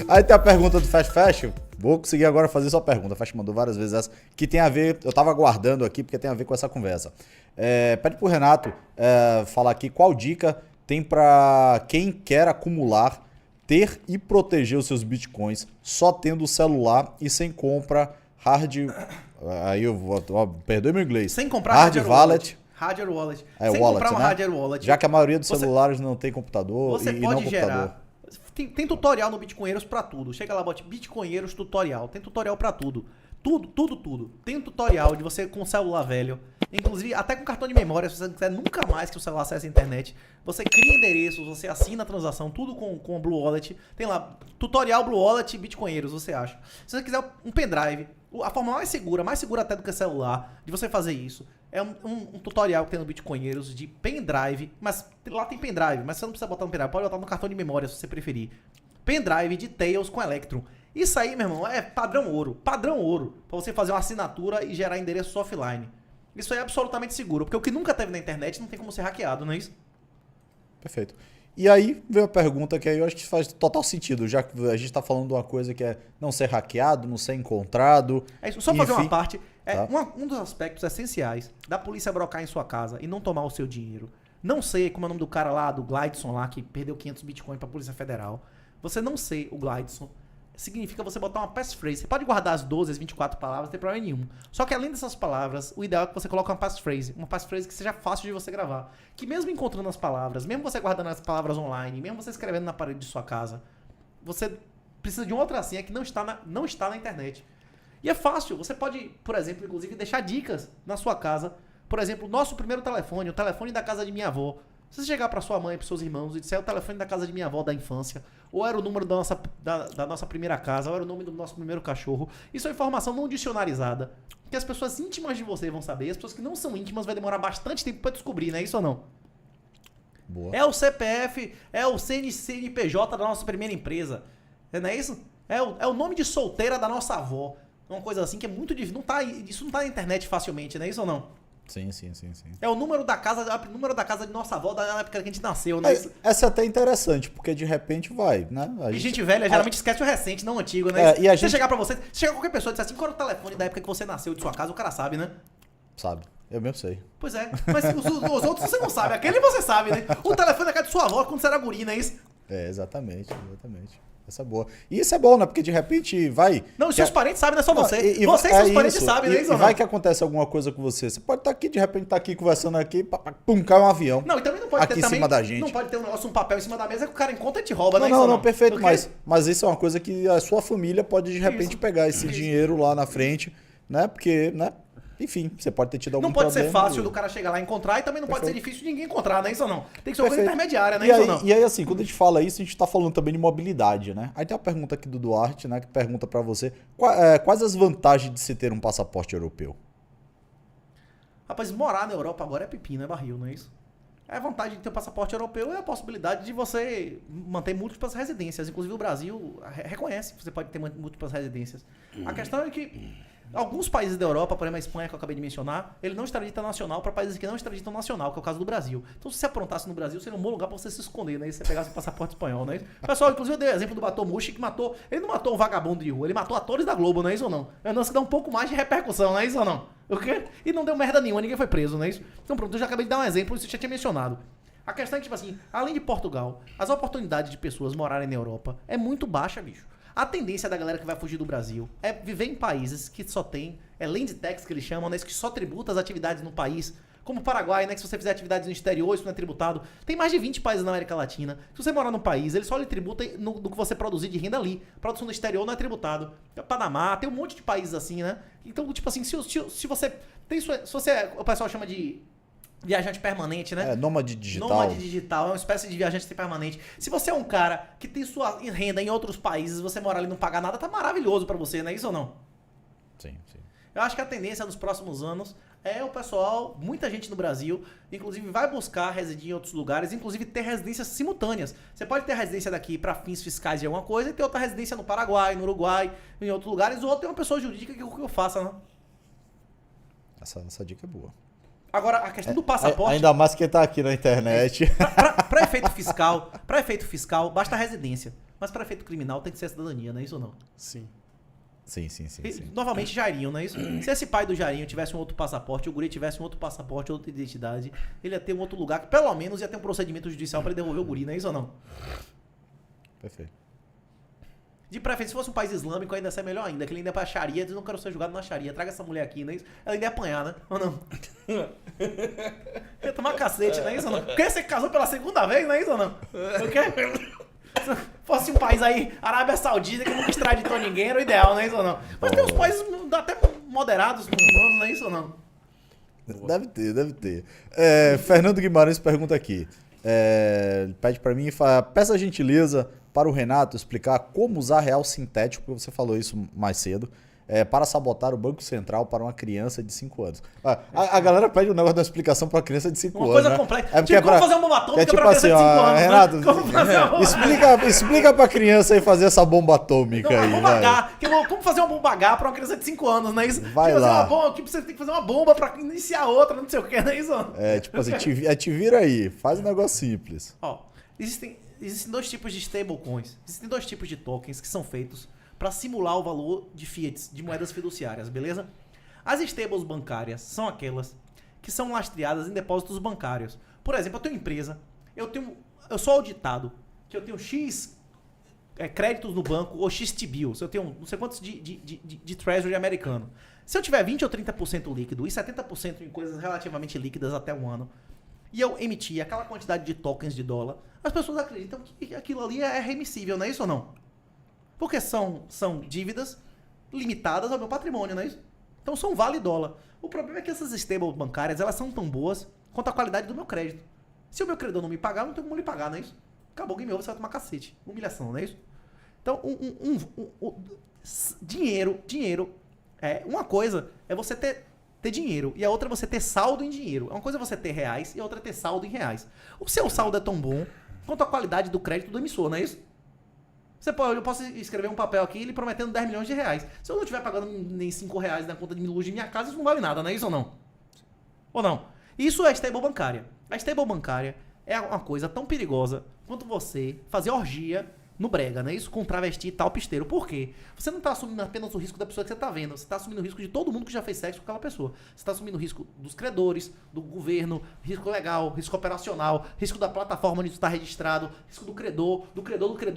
Aí tem a pergunta do Fast Fashion. Vou conseguir agora fazer sua pergunta. A Fast mandou várias vezes essa, que tem a ver, eu tava aguardando aqui, porque tem a ver com essa conversa. Pede pro Renato falar aqui qual dica tem para quem quer acumular, ter e proteger os seus bitcoins só tendo o celular e sem compra aí eu vou, perdoe meu inglês. Sem comprar hard wallet. Hardware wallet. Sem wallet, comprar uma hardware wallet. Já que a maioria dos celulares não tem computador você e pode não gerar. computador. Tem tutorial no Bitcoinheiros pra tudo. Chega lá, bote Bitcoinheiros tutorial. Tem tutorial pra tudo. Tudo. Tem um tutorial de você com celular velho. Inclusive, até com cartão de memória, se você não quiser nunca mais que o celular acesse a internet. Você cria endereços, você assina a transação, tudo com o Blue Wallet. Tem lá, tutorial Blue Wallet Bitcoinheiros, você acha. Se você quiser um pendrive, a forma mais segura até do que celular, de você fazer isso, é um tutorial que tem no Bitcoinheiros de pendrive, mas lá tem pendrive, mas você não precisa botar no pendrive, pode botar no cartão de memória se você preferir. Pendrive de Tails com Electrum. Isso aí, meu irmão, é padrão ouro, pra você fazer uma assinatura e gerar endereços offline. Isso aí é absolutamente seguro, porque o que nunca teve na internet não tem como ser hackeado, não é isso? Perfeito. E aí veio a pergunta que aí eu acho que faz total sentido, já que a gente está falando de uma coisa que é não ser hackeado, não ser encontrado. É isso. Só fazer uma parte. Tá. Um dos aspectos essenciais da polícia brocar em sua casa e não tomar o seu dinheiro. Não ser, como é o nome do cara lá, do Glideson lá, que perdeu 500 bitcoins para a Polícia Federal. Você não ser o Glideson significa você botar uma passphrase. Você pode guardar as 12, as 24 palavras, não tem problema nenhum. Só que além dessas palavras, o ideal é que você coloque uma passphrase que seja fácil de você gravar. Que mesmo encontrando as palavras, mesmo você guardando as palavras online, mesmo você escrevendo na parede de sua casa, você precisa de uma outra senha que não está na internet. E é fácil, você pode, por exemplo, inclusive deixar dicas na sua casa. Por exemplo, nosso primeiro telefone, o telefone da casa de minha avó. Se você chegar para sua mãe, para seus irmãos e disser o telefone da casa de minha avó da infância, ou era o número da nossa primeira casa, ou era o nome do nosso primeiro cachorro, isso é informação não dicionarizada, que as pessoas íntimas de você vão saber, e as pessoas que não são íntimas vai demorar bastante tempo para descobrir, não é isso ou não? Boa. É o CPF, é o CNPJ da nossa primeira empresa, não é isso? É o nome de solteira da nossa avó, uma coisa assim que é muito difícil, isso não tá na internet facilmente, não é isso ou não? Sim. É o número da casa de nossa avó da época que a gente nasceu, né? Essa é até interessante, porque de repente vai, né? E gente velha geralmente esquece o recente, não o antigo, né? E a gente... chegar qualquer pessoa e disser assim, qual era o telefone da época que você nasceu de sua casa, o cara sabe, né? Sabe, eu mesmo sei. Pois é, mas os outros você não sabe, aquele você sabe, né? O telefone da casa de sua avó quando você era guri, não é isso? Exatamente. Essa é boa. E isso é bom, né? Porque de repente vai... Não, os seus parentes sabem, não é só você. E você e seus parentes sabem, não é isso? E vai que acontece alguma coisa com você. Você pode estar aqui, de repente tá aqui conversando aqui, pum, cai um avião. Não, e também não pode aqui ter em cima da gente. Não pode ter um papel em cima da mesa que o cara encontra e te rouba, né? Não, perfeito, mas isso é uma coisa que a sua família pode de repente pegar esse dinheiro lá na frente, né? Porque, né? Enfim, você pode ter tido algum problema. Não pode ser fácil do cara chegar lá e encontrar e também não pode ser difícil de ninguém encontrar, não é isso ou não? Tem que ser uma coisa intermediária, não é isso ou não? E aí, assim, quando a gente fala isso, a gente tá falando também de mobilidade, né? Aí tem uma pergunta aqui do Duarte, né? Que pergunta pra você, quais as vantagens de se ter um passaporte europeu? Rapaz, morar na Europa agora é pepino, é barril, não é isso? A vantagem de ter um passaporte europeu é a possibilidade de você manter múltiplas residências. Inclusive o Brasil reconhece que você pode ter múltiplas residências. A questão é que alguns países da Europa, por exemplo a Espanha que eu acabei de mencionar, ele não extradita nacional para países que não extraditam nacional, que é o caso do Brasil. Então se você aprontasse no Brasil, seria um bom lugar para você se esconder, né? E você pegasse o passaporte espanhol, né? Pessoal, inclusive eu dei o exemplo do Batomushi que matou, ele não matou um vagabundo de rua, ele matou atores da Globo, não é isso ou não? É não, que dá um pouco mais de repercussão, não é isso ou não? O quê? E não deu merda nenhuma, ninguém foi preso, não é isso? Então pronto, eu já acabei de dar um exemplo, isso eu já tinha mencionado. A questão é que, tipo assim, além de Portugal, as oportunidades de pessoas morarem na Europa é muito baixa, bicho. A tendência da galera que vai fugir do Brasil é viver em países que só tem, land tax que eles chamam, né, que só tributa as atividades no país, como o Paraguai, né, que se você fizer atividades no exterior, isso não é tributado. Tem mais de 20 países na América Latina. Se você morar num país, ele só lhe tributa no que você produzir de renda ali. Produção no exterior não é tributado. Panamá, tem um monte de países assim, né? Então, tipo assim, se você tem se você, o pessoal chama de viajante permanente, né? Nômade digital. Nômade digital, é uma espécie de viajante permanente. Se você é um cara que tem sua renda em outros países, você mora ali e não paga nada, tá maravilhoso pra você, não é isso ou não? Sim. Eu acho que a tendência nos próximos anos é o pessoal, muita gente no Brasil, inclusive vai buscar residir em outros lugares, inclusive ter residências simultâneas. Você pode ter residência daqui para fins fiscais de alguma coisa e ter outra residência no Paraguai, no Uruguai, em outros lugares, ou ter uma pessoa jurídica que eu faça, né? Essa dica é boa. Agora, a questão do passaporte... Ainda mais que tá aqui na internet. Para efeito fiscal, basta residência. Mas para efeito criminal tem que ser a cidadania, não é isso ou não? Sim. Sim. Novamente, Jairinho, não é isso? Se esse pai do Jairinho tivesse um outro passaporte, o guri tivesse um outro passaporte, outra identidade, ele ia ter um outro lugar que pelo menos ia ter um procedimento judicial para ele devolver o guri, não é isso ou não? Perfeito. De preferência, se fosse um país islâmico, ainda ia ser melhor ainda, que ele ainda ia pra Sharia, diz, não quero ser julgado na Sharia, traga essa mulher aqui, não é isso? Ela ainda ia apanhar, né? Ou não? Ia tomar cacete, não é isso ou não? Porque você casou pela segunda vez, não é isso ou não? O quê? Se fosse um país aí, Arábia Saudita, que nunca extraditou ninguém, era o ideal, não é isso ou não? Mas tem uns países até moderados, muçulmanos, não é isso ou não? Deve ter. Fernando Guimarães pergunta aqui. Pede pra mim, peça a gentileza para o Renato explicar como usar real sintético, porque você falou isso mais cedo, para sabotar o Banco Central para uma criança de 5 anos. A galera pede um negócio da explicação para uma criança de 5 anos. Uma coisa né? complexa. Tipo, como fazer uma bomba atômica tipo pra criança de 5 anos, Renato, né? Como fazer uma bomba... explica pra criança aí fazer essa bomba atômica não, aí. Bomba H. Como fazer uma bomba H pra uma criança de 5 anos, não é isso? Vai lá. Você tem que fazer uma bomba pra iniciar outra, não sei o que, não é isso? Tipo assim, te vira aí, faz um negócio simples. Ó, existem 2 tipos de stablecoins. Existem 2 tipos de tokens que são feitos para simular o valor de fiats, de moedas fiduciárias, beleza? As stables bancárias são aquelas que são lastreadas em depósitos bancários. Por exemplo, eu tenho empresa, eu sou auditado, que eu tenho X créditos no banco ou X T-bills, eu tenho não sei quantos de treasury americano. Se eu tiver 20 ou 30% líquido e 70% em coisas relativamente líquidas até um ano, e eu emitir aquela quantidade de tokens de dólar, as pessoas acreditam que aquilo ali é remissível, não é isso ou não? Porque são dívidas limitadas ao meu patrimônio, não é isso? Então são vale dólar. O problema é que essas stables bancárias, elas são tão boas quanto a qualidade do meu crédito. Se o meu credor não me pagar, eu não tenho como lhe pagar, não é isso? Acabou o game over, você vai tomar cacete. Humilhação, não é isso? Então, dinheiro, uma coisa é você ter dinheiro e a outra é você ter saldo em dinheiro. Uma coisa é você ter reais e a outra é ter saldo em reais. O seu saldo é tão bom quanto a qualidade do crédito do emissor, não é isso? Eu posso escrever um papel aqui lhe prometendo 10 milhões de reais. Se eu não estiver pagando nem 5 reais na conta de luz de minha casa, isso não vale nada, não é isso ou não? Ou não? Isso é stable bancária. A stable bancária é uma coisa tão perigosa quanto você fazer orgia no brega, né? Isso com travesti e tal pisteiro. Por quê? Você não está assumindo apenas o risco da pessoa que você está vendo. Você está assumindo o risco de todo mundo que já fez sexo com aquela pessoa. Você está assumindo o risco dos credores, do governo, risco legal, risco operacional, risco da plataforma onde você está registrado, risco do credor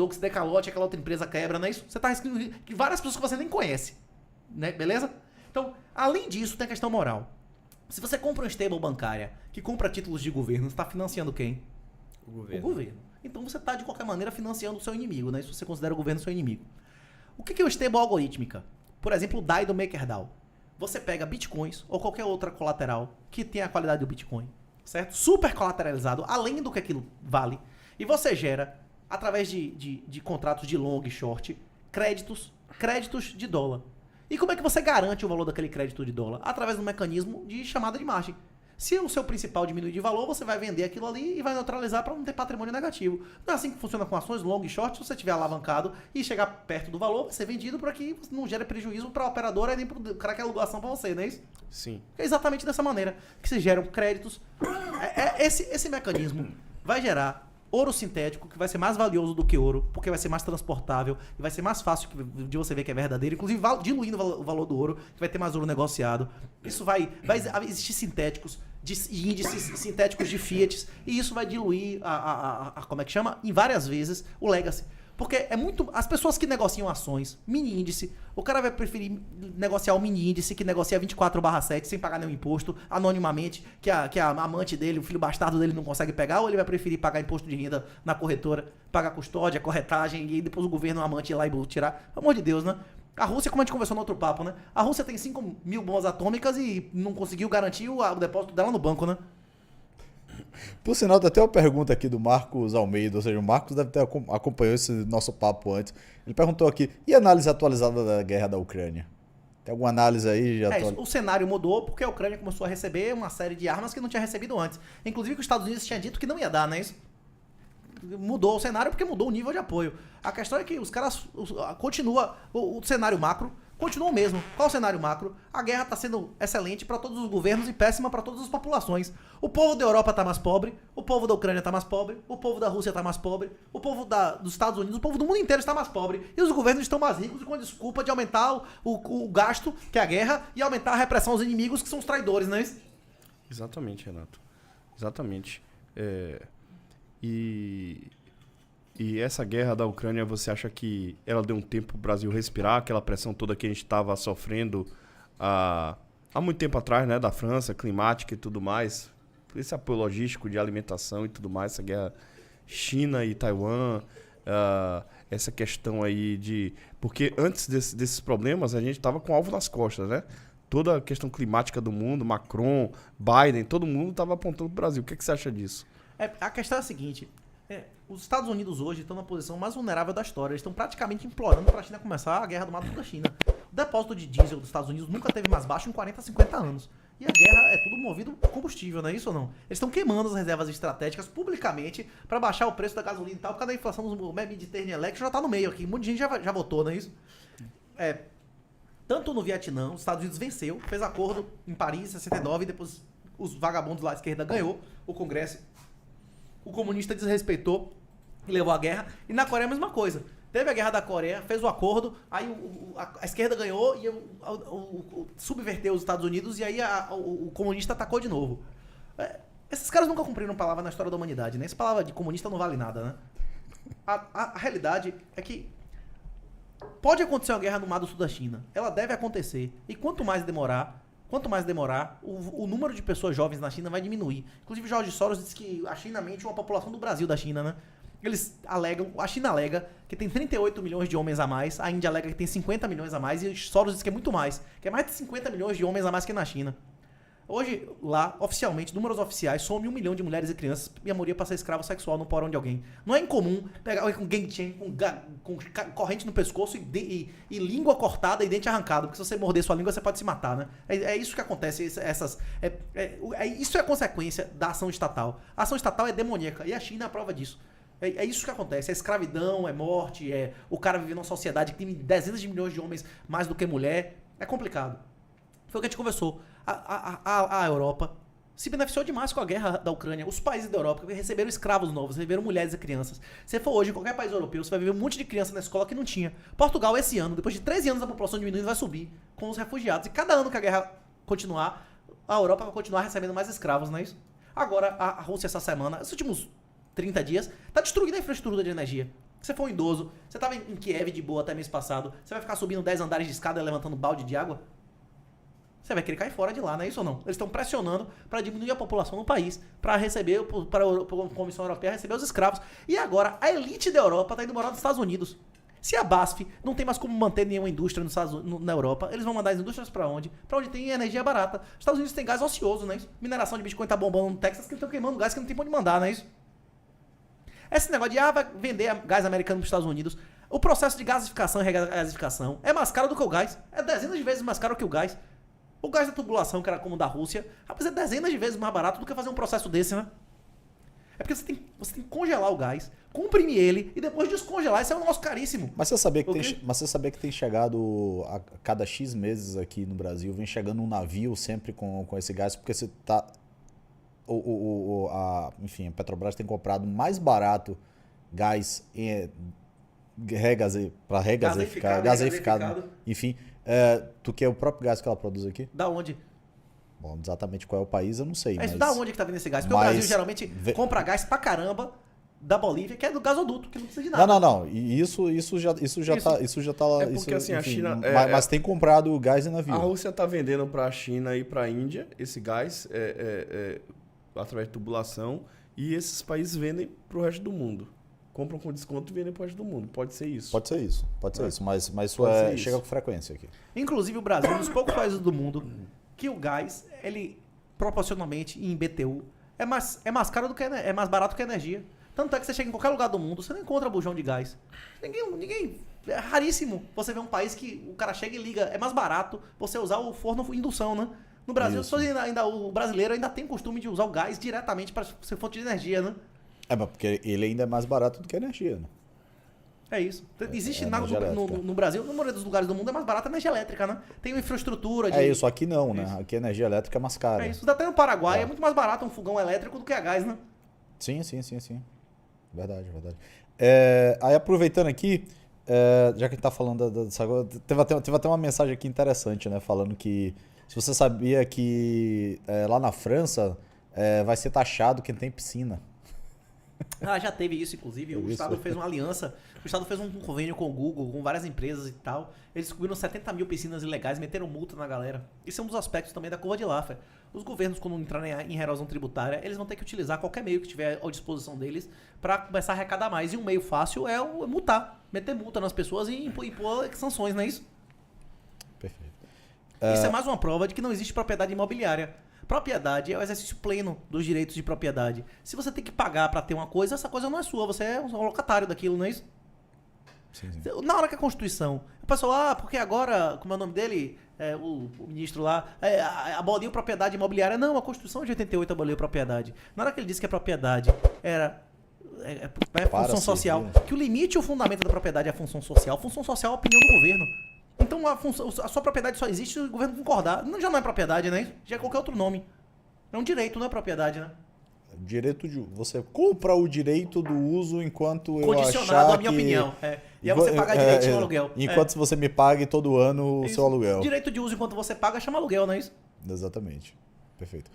que se decalote, aquela outra empresa quebra, não é isso? Você está riscando que várias pessoas que você nem conhece, né? Beleza? Então, além disso, tem a questão moral. Se você compra uma stable bancária que compra títulos de governo, você está financiando quem? O governo. O governo. Então você está, de qualquer maneira, financiando o seu inimigo, né? Se você considera o governo seu inimigo. O que é o stable algorítmica? Por exemplo, o DAI do MakerDAO. Você pega bitcoins ou qualquer outra colateral que tenha a qualidade do Bitcoin, certo? Super colateralizado, além do que aquilo vale. E você gera, através de contratos de long e short, créditos de dólar. E como é que você garante o valor daquele crédito de dólar? Através do mecanismo de chamada de margem. Se o seu principal diminuir de valor, você vai vender aquilo ali e vai neutralizar para não ter patrimônio negativo. Não é assim que funciona com ações long e short. Se você tiver alavancado e chegar perto do valor, vai ser vendido para que não gere prejuízo para a operadora e nem para o cara que alugou a ação para você, não é isso? Sim. É exatamente dessa maneira que se geram créditos. Esse mecanismo vai gerar ouro sintético, que vai ser mais valioso do que ouro, porque vai ser mais transportável e vai ser mais fácil de você ver que é verdadeiro, inclusive diluindo o valor do ouro, que vai ter mais ouro negociado. Isso vai existir sintéticos, índices sintéticos de fiat, e isso vai diluir como é que chama? Em várias vezes o legacy. Porque as pessoas que negociam ações, mini índice, o cara vai preferir negociar o mini índice que negocia 24/7 sem pagar nenhum imposto, anonimamente, que a amante dele, o filho bastardo dele não consegue pegar, ou ele vai preferir pagar imposto de renda na corretora, pagar custódia, corretagem, e depois o governo, o amante ir lá e tirar. Pelo amor de Deus, né? A Rússia, como a gente conversou no outro papo, né? A Rússia tem 5 mil bombas atômicas e não conseguiu garantir o depósito dela no banco, né? Por sinal, tem até uma pergunta aqui do Marcos Almeida, ou seja, o Marcos deve ter acompanhado esse nosso papo antes. Ele perguntou aqui, e a análise atualizada da guerra da Ucrânia? Tem alguma análise aí? O cenário mudou porque a Ucrânia começou a receber uma série de armas que não tinha recebido antes. Inclusive que os Estados Unidos tinham dito que não ia dar, não é isso? Mudou o cenário porque mudou o nível de apoio. A questão é que os caras continua o cenário macro continua o mesmo. Qual o cenário macro? A guerra está sendo excelente para todos os governos e péssima para todas as populações. O povo da Europa está mais pobre, o povo da Ucrânia está mais pobre, o povo da Rússia está mais pobre, o povo dos Estados Unidos, o povo do mundo inteiro está mais pobre. E os governos estão mais ricos com a desculpa de aumentar o gasto, que é a guerra, e aumentar a repressão aos inimigos, que são os traidores, não é isso? Exatamente, Renato. Exatamente. E essa guerra da Ucrânia, você acha que ela deu um tempo para o Brasil respirar, aquela pressão toda que a gente estava sofrendo há muito tempo atrás, né, da França, climática e tudo mais, esse apoio logístico de alimentação e tudo mais, essa guerra China e Taiwan, essa questão aí de... Porque antes desses problemas, a gente estava com o alvo nas costas, né? Toda a questão climática do mundo, Macron, Biden, todo mundo estava apontando para o Brasil. O que você acha disso? A questão é a seguinte... os Estados Unidos hoje estão na posição mais vulnerável da história. Eles estão praticamente implorando para a China começar a guerra do mato da China. O depósito de diesel dos Estados Unidos nunca teve mais baixo em 40, 50 anos. E a guerra é tudo movido por combustível, não é isso ou não? Eles estão queimando as reservas estratégicas publicamente para baixar o preço da gasolina e tal, por causa da inflação do Mediterranean Electric já tá no meio aqui. Um monte de gente já votou, não é isso? Tanto no Vietnã, os Estados Unidos venceu, fez acordo em Paris em 69, e depois os vagabundos lá à esquerda ganhou o Congresso. O comunista desrespeitou e levou a guerra. E na Coreia a mesma coisa. Teve a guerra da Coreia, fez o acordo, aí a esquerda ganhou e subverteu os Estados Unidos e aí o comunista atacou de novo. Esses caras nunca cumpriram palavra na história da humanidade, né? Essa palavra de comunista não vale nada, né? A realidade é que pode acontecer uma guerra no mar do sul da China. Ela deve acontecer. E quanto mais demorar, o número de pessoas jovens na China vai diminuir. Inclusive, Jorge Soros disse que a China mente uma população do Brasil da China, né? A China alega que tem 38 milhões de homens a mais, a Índia alega que tem 50 milhões a mais, e Soros diz que é muito mais, que é mais de 50 milhões de homens a mais que na China. Hoje, lá, oficialmente, números oficiais, some 1 milhão de mulheres e crianças, e a maioria para ser escravo sexual no porão de alguém. Não é incomum pegar alguém com gang chain, com corrente no pescoço e língua cortada e dente arrancado, porque se você morder sua língua, você pode se matar, né? É isso que acontece. Isso é a consequência da ação estatal. A ação estatal é demoníaca, e a China é a prova disso. É isso que acontece. É escravidão, é morte, o cara vive numa sociedade que tem dezenas de milhões de homens mais do que mulher. É complicado. Foi o que a gente conversou. A Europa se beneficiou demais com a guerra da Ucrânia. Os países da Europa receberam escravos novos, receberam mulheres e crianças. Se for hoje em qualquer país europeu, você vai ver um monte de criança na escola que não tinha. Portugal, esse ano, depois de 13 anos, a população diminuindo, vai subir com os refugiados. E cada ano que a guerra continuar, a Europa vai continuar recebendo mais escravos, não é isso? Agora, a Rússia, essa semana, esses últimos 30 dias, tá destruindo a infraestrutura de energia. Se você for um idoso, você tava em Kiev de boa até mês passado, você vai ficar subindo 10 andares de escada e levantando balde de água? Você vai querer cair fora de lá, não é isso ou não? Eles estão pressionando para diminuir a população no país, para receber, para a Comissão Europeia receber os escravos. E agora, a elite da Europa está indo morar nos Estados Unidos. Se a BASF não tem mais como manter nenhuma indústria na Europa, eles vão mandar as indústrias para onde? Para onde tem energia barata. Os Estados Unidos tem gás ocioso, não é isso? Mineração de Bitcoin tá bombando no Texas, que eles estão queimando gás que não tem pra onde mandar, não é isso? Esse negócio de, vai vender gás americano para os Estados Unidos. O processo de gasificação e regasificação é mais caro do que o gás. É dezenas de vezes mais caro que o gás. O gás da tubulação, que era como o da Rússia, rapaz, é dezenas de vezes mais barato do que fazer um processo desse, né? É porque você tem que congelar o gás, comprimir ele e depois descongelar. Isso é um negócio caríssimo. Mas você sabia que tem chegado a cada X meses aqui no Brasil, vem chegando um navio sempre com esse gás, porque você tá... enfim, a Petrobras tem comprado mais barato gás para gaseificado, enfim, do que o próprio gás que ela produz aqui. Da onde? Bom, exatamente qual é o país, eu não sei. Mas da onde que tá vindo esse gás? Porque o Brasil geralmente compra gás pra caramba da Bolívia, que é do gasoduto, que não precisa de nada. Não. E isso já tá lá. É porque assim, a China... mas tem comprado gás em navio. A Rússia tá vendendo pra China e pra Índia esse gás através de tubulação, e esses países vendem pro resto do mundo. Compram com desconto e vendem pro resto do mundo. Pode ser isso. Pode ser isso. Mas isso chega com frequência aqui. Inclusive o Brasil é um dos poucos países do mundo que o gás, ele proporcionalmente em BTU, é mais caro do que é mais barato que a energia. Tanto é que você chega em qualquer lugar do mundo, você não encontra bujão de gás. Ninguém é raríssimo você ver um país que o cara chega e liga, é mais barato você usar o forno indução, né? No Brasil, o brasileiro ainda tem costume de usar o gás diretamente para ser fonte de energia, né? Mas porque ele ainda é mais barato do que a energia, né? É isso. Existe energia elétrica. no Brasil, na maioria dos lugares do mundo é mais barata a energia elétrica, né? Tem uma infraestrutura de... É isso, aqui não, né? Aqui a energia elétrica é mais cara. É isso. Até no Paraguai é muito mais barato um fogão elétrico do que a gás, né? Sim. Verdade. Aí aproveitando aqui, já que a gente tá falando dessa coisa, teve até uma mensagem aqui interessante, né? Falando que se você sabia que lá na França vai ser taxado quem tem piscina. Ah, já teve isso, inclusive. O Estado fez uma aliança, o Estado fez um convênio com o Google, com várias empresas e tal. Eles descobriram 70 mil piscinas ilegais, meteram multa na galera. Isso é um dos aspectos também da curva de Laffer. Os governos, quando entrarem em erosão tributária, eles vão ter que utilizar qualquer meio que tiver à disposição deles para começar a arrecadar mais. E um meio fácil é multar, meter multa nas pessoas e impor sanções, não é isso? Perfeito. Isso é mais uma prova de que não existe propriedade imobiliária. Propriedade é o exercício pleno dos direitos de propriedade. Se você tem que pagar para ter uma coisa, essa coisa não é sua, você é um locatário daquilo, não é isso? Sim. Na hora que a Constituição... O pessoal, porque agora, como é o nome dele, o ministro lá, aboliu propriedade imobiliária. Não, a Constituição de 88 aboliu propriedade. Na hora que ele disse que a propriedade era função social, que o limite e o fundamento da propriedade é a função social. Função social é a opinião do governo. Então a sua propriedade só existe se o governo concordar. Já não é propriedade, né? Já é qualquer outro nome. É um direito, não é propriedade, né? Você compra o direito do uso enquanto eu achar condicionado à minha opinião. E aí você paga direitinho o aluguel. Enquanto você me pague todo ano o seu aluguel. Direito de uso enquanto você paga chama aluguel, não é isso? Exatamente. Perfeito.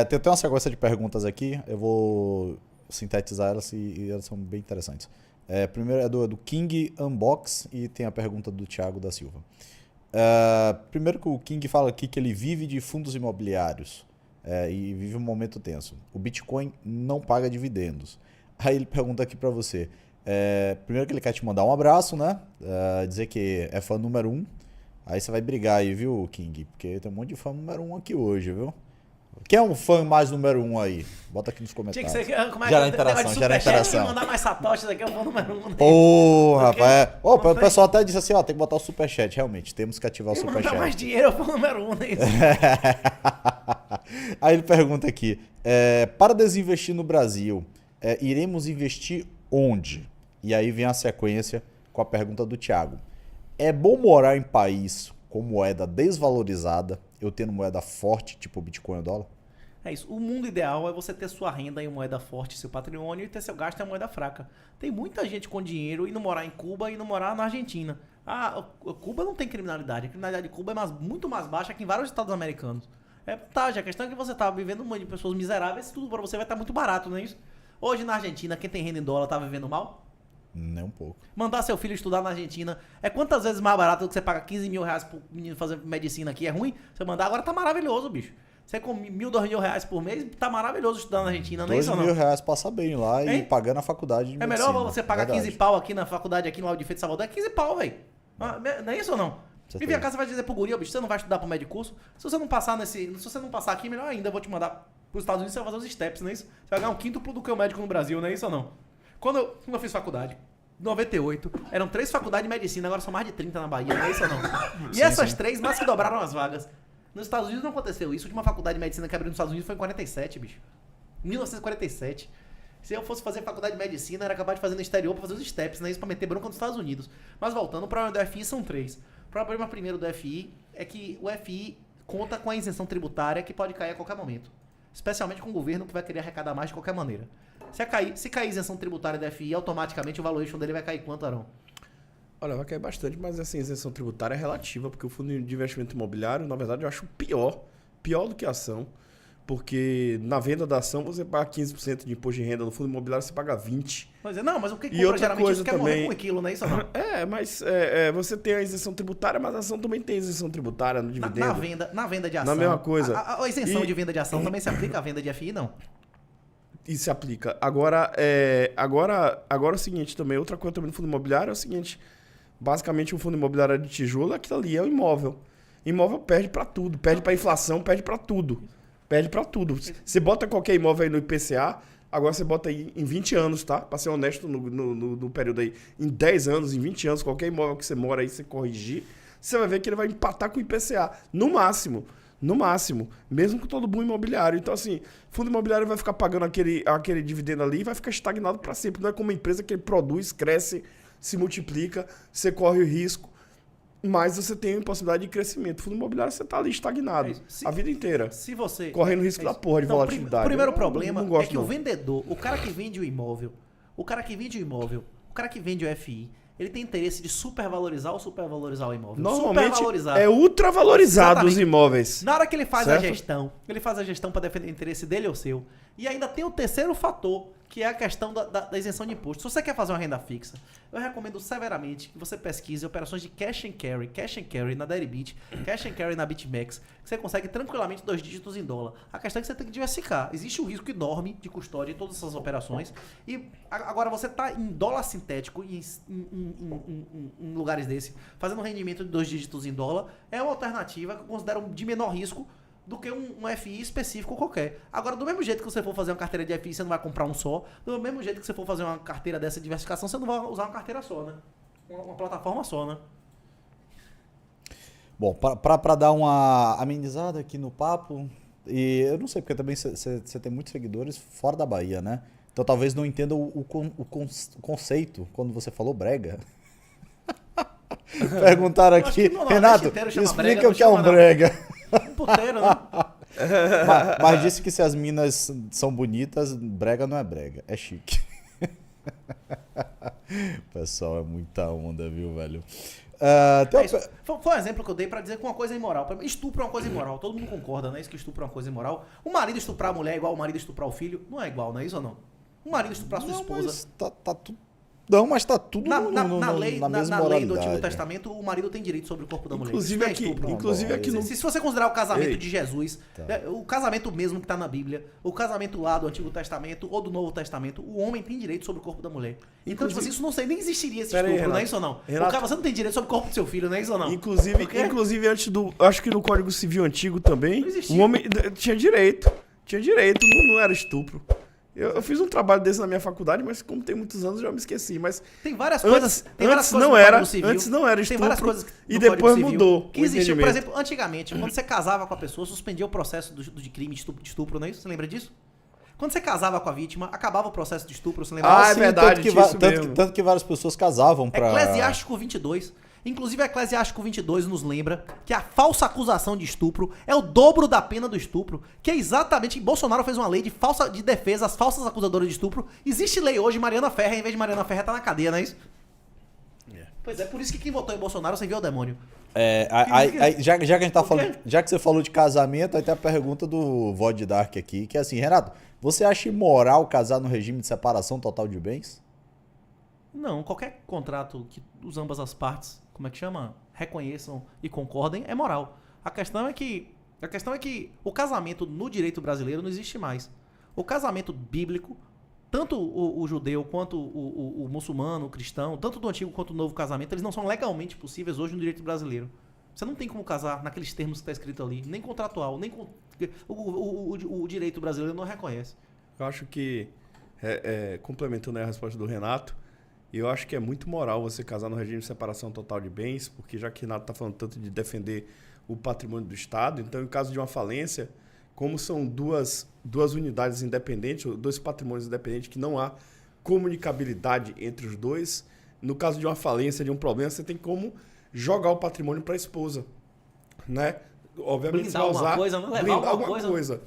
Tem uma sequência de perguntas aqui. Eu vou sintetizar elas e elas são bem interessantes. Primeiro é do King Unbox e tem a pergunta do Thiago da Silva. Primeiro que o King fala aqui que ele vive de fundos imobiliários. E vive um momento tenso. O Bitcoin não paga dividendos. Aí ele pergunta aqui pra você. Primeiro que ele quer te mandar um abraço, né? Dizer que é fã número 1. Aí você vai brigar aí, viu, King? Porque tem um monte de fã número 1 aqui hoje, viu? Quem é um fã mais número 1 aí? Bota aqui nos comentários. Tinha que ser, como gera interação. Mandar mais satoshis aqui é o fã número 1. Pô, rapaz. O pessoal até disse assim, tem que botar o superchat. Realmente, temos que ativar o superchat. Mandar mais dinheiro é o fã número 1, né? Aí ele pergunta aqui, para desinvestir no Brasil, iremos investir onde? E aí vem a sequência com a pergunta do Thiago. É bom morar em país com moeda desvalorizada, eu tendo moeda forte, tipo Bitcoin ou dólar? É isso. O mundo ideal é você ter sua renda em moeda forte, seu patrimônio, e ter seu gasto em moeda fraca. Tem muita gente com dinheiro indo morar em Cuba e indo morar na Argentina. Cuba não tem criminalidade. A criminalidade de Cuba é muito mais baixa que em vários estados americanos. É vantagem. A questão é que você está vivendo um monte de pessoas miseráveis, tudo para você vai estar muito barato, não é isso? Hoje na Argentina, quem tem renda em dólar está vivendo mal? Nem um pouco. Mandar seu filho estudar na Argentina é quantas vezes mais barato do que você paga 15 mil reais pro menino fazer medicina aqui? É ruim? Você mandar agora tá maravilhoso, bicho. Você com 1.000, 2.000 reais por mês, tá maravilhoso estudar na Argentina, não é isso ou não? 2 mil reais passa bem lá e pagando a faculdade de medicina. É melhor você pagar 15 pau aqui na faculdade, aqui no Lauro de Feito de Salvador. É 15 pau, velho. Não é isso ou não? E vem cá, você vai dizer pro guri, bicho, você não vai estudar pro médio curso? Se você não passar aqui, melhor ainda, eu vou te mandar pros Estados Unidos, você vai fazer os steps, não é isso? Você vai ganhar um quíntuplo do que o médico no Brasil, não é isso ou não? Quando eu fiz faculdade, em 98, eram 3 faculdades de medicina, agora são mais de 30 na Bahia, não é isso ou não? E essas 3 mais que dobraram as vagas. Nos Estados Unidos não aconteceu isso. A última faculdade de medicina que abriu nos Estados Unidos foi em 47, bicho. 1947. Se eu fosse fazer faculdade de medicina, era capaz de fazer no exterior pra fazer os steps, né? Isso pra meter bronca nos Estados Unidos. Mas voltando, o problema do FI são 3. O problema primeiro do FI é que o FI conta com a isenção tributária que pode cair a qualquer momento. Especialmente com o governo que vai querer arrecadar mais de qualquer maneira. Se cair a isenção tributária do FI, automaticamente o valuation dele vai cair quanto, Arão? Olha, vai cair bastante, mas essa isenção tributária é relativa, porque o fundo de investimento imobiliário, na verdade, eu acho pior do que a ação, porque na venda da ação você paga 15% de imposto de renda, no fundo imobiliário você paga 20%. Mas não, mas o que compra outra geralmente coisa isso quer morrer com aquilo, não é isso ou não? Mas você tem a isenção tributária, mas a ação também tem isenção tributária no dividendo. Na venda de ação. Na mesma coisa. A isenção de venda de ação também se aplica à venda de FI, não? E se aplica. Agora é o seguinte também, outra coisa também no fundo imobiliário é o seguinte, basicamente um fundo imobiliário de tijolo, aquilo ali é o imóvel. Imóvel perde pra tudo, perde pra inflação, perde pra tudo. Perde pra tudo. Você bota qualquer imóvel aí no IPCA, agora você bota aí em 20 anos, tá? Pra ser honesto no período aí, em 10 anos, em 20 anos, qualquer imóvel que você mora aí, você corrigir, você vai ver que ele vai empatar com o IPCA, no máximo, mesmo com todo boom imobiliário. Então, assim, fundo imobiliário vai ficar pagando aquele dividendo ali e vai ficar estagnado para sempre. Não é como uma empresa que ele produz, cresce, se multiplica, você corre o risco, mas você tem a possibilidade de crescimento. Fundo imobiliário, você tá ali estagnado a vida inteira. Se você... Correndo risco da porra de volatilidade. O primeiro problema não gosto, é que o vendedor, o cara que vende o imóvel, o cara que vende o FI, ele tem interesse de supervalorizar ou supervalorizar o imóvel. Normalmente Supervalorizar. é ultravalorizado os imóveis. Na hora que ele faz Certo? a gestão, ele faz a gestão para defender o interesse dele ou seu. E ainda tem o terceiro fator, que é a questão da isenção de imposto. Se você quer fazer uma renda fixa, eu recomendo severamente que você pesquise operações de cash and carry na Deribit, cash and carry na BitMEX, que você consegue tranquilamente 2 dígitos em dólar. A questão é que você tem que diversificar. Existe um risco enorme de custódia em todas essas operações. E agora você está em dólar sintético, em lugares desse, fazendo um rendimento de 2 dígitos em dólar, é uma alternativa que eu considero de menor risco do que um FI específico qualquer. Agora, do mesmo jeito que você for fazer uma carteira de FI, você não vai comprar um só. Do mesmo jeito que você for fazer uma carteira dessa diversificação, você não vai usar uma carteira só, né? Uma plataforma só, né? Bom, pra dar uma amenizada aqui no papo, e eu não sei, porque também você tem muitos seguidores fora da Bahia, né? Então talvez não entenda o conceito quando você falou brega. Perguntaram aqui, Renato, explica o que é um brega. Um puteiro, né? Mas disse que se as minas são bonitas, brega não é brega, é chique. Pessoal, é muita onda, viu, velho? Foi um exemplo que eu dei pra dizer que uma coisa é imoral. Estupro é uma coisa imoral, todo mundo concorda, né? Isso que estupro é uma coisa imoral. O marido estuprar a mulher é igual o marido estuprar o filho? Não é igual, não é isso ou não? O marido estuprar sua esposa... Mas tá tudo... Não, mas tá tudo na lei do Antigo Testamento, o marido tem direito sobre o corpo da mulher. Inclusive aqui no... Se você considerar o casamento de Jesus, o casamento mesmo que tá na Bíblia, o casamento lá do Antigo Testamento ou do Novo Testamento, o homem tem direito sobre o corpo da mulher. Então, tipo assim, isso não sei, nem existiria esse estupro, Renato, não é isso ou não? Você não tem direito sobre o corpo do seu filho, não é isso ou não? Inclusive antes do... Acho que no Código Civil Antigo também, existia. o homem tinha direito, não era estupro. Eu fiz um trabalho desse na minha faculdade, mas como tem muitos anos, eu já me esqueci. Mas tem várias coisas. Antes não era estupro. Tem várias coisas e depois mudou. Que existia, por exemplo, antigamente, quando você casava com a pessoa, suspendia o processo de crime de estupro, não é isso? Você lembra disso? Quando você casava com a vítima, acabava o processo de estupro, você lembra? É verdade, tanto que várias pessoas casavam pra... Eclesiástico 22. Inclusive, a Eclesiástico 22 nos lembra que a falsa acusação de estupro é o dobro da pena do estupro, que é exatamente... Bolsonaro fez uma lei de defesa às falsas acusadoras de estupro. Existe lei hoje, Mariana Ferrer, em vez de Mariana Ferrer, tá na cadeia, não é isso? Pois é, por isso que quem votou em Bolsonaro serviu ao demônio. Já que a gente tá falando... Já que você falou de casamento, aí tem a pergunta do Vod Dark aqui, que é assim, Renato, você acha imoral casar no regime de separação total de bens? Não, qualquer contrato que ambas as partes, como é que chama? Reconheçam e concordem, é moral. A questão é que o casamento no direito brasileiro não existe mais. O casamento bíblico, tanto o judeu quanto o muçulmano, o cristão, tanto do antigo quanto do novo casamento, eles não são legalmente possíveis hoje no direito brasileiro. Você não tem como casar naqueles termos que está escrito ali, nem contratual, nem o direito brasileiro não reconhece. Eu acho que, complementando a resposta do Renato, eu acho que é muito moral você casar no regime de separação total de bens, porque já que o Renato está falando tanto de defender o patrimônio do Estado, então em caso de uma falência, como são duas unidades independentes, dois patrimônios independentes, que não há comunicabilidade entre os dois, no caso de uma falência, de um problema, você tem como jogar o patrimônio para a esposa, né? Obviamente blindar você vai usar... coisa, não levar alguma coisa.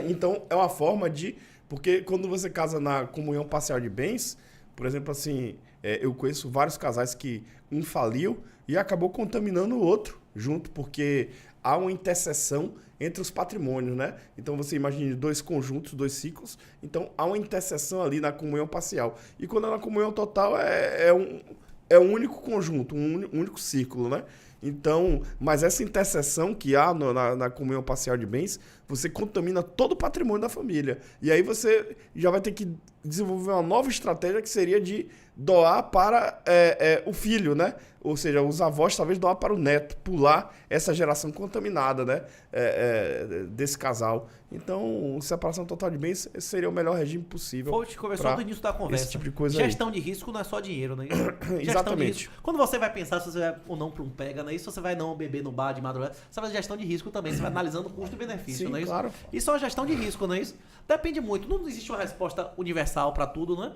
Então, é uma forma de... Porque quando você casa na comunhão parcial de bens, por exemplo, assim, eu conheço vários casais que um faliu e acabou contaminando o outro junto, porque há uma interseção entre os patrimônios, né? Então, você imagine 2 conjuntos, 2 ciclos, então há uma interseção ali na comunhão parcial. E quando é na comunhão total, é um único conjunto, um único círculo, né? Então, mas essa interseção que há na comunhão parcial de bens, você contamina todo o patrimônio da família. E aí você já vai ter que desenvolver uma nova estratégia que seria de doar para o filho, né? Ou seja, os avós talvez doar para o neto, pular essa geração contaminada, né? Desse casal. Então, separação total de bens seria o melhor regime possível. Foi o que conversou do início da conversa. Esse tipo de coisa Gestão de risco não é só dinheiro, né? Exatamente. Quando você vai pensar se você vai ou não para um pega, né? Se você vai não beber no bar de madrugada, você vai fazer gestão de risco também. Você vai analisando custo e benefício, Sim, não é isso? Claro. Isso é uma gestão de risco, não é isso? Depende muito. Não existe uma resposta universal para tudo, né?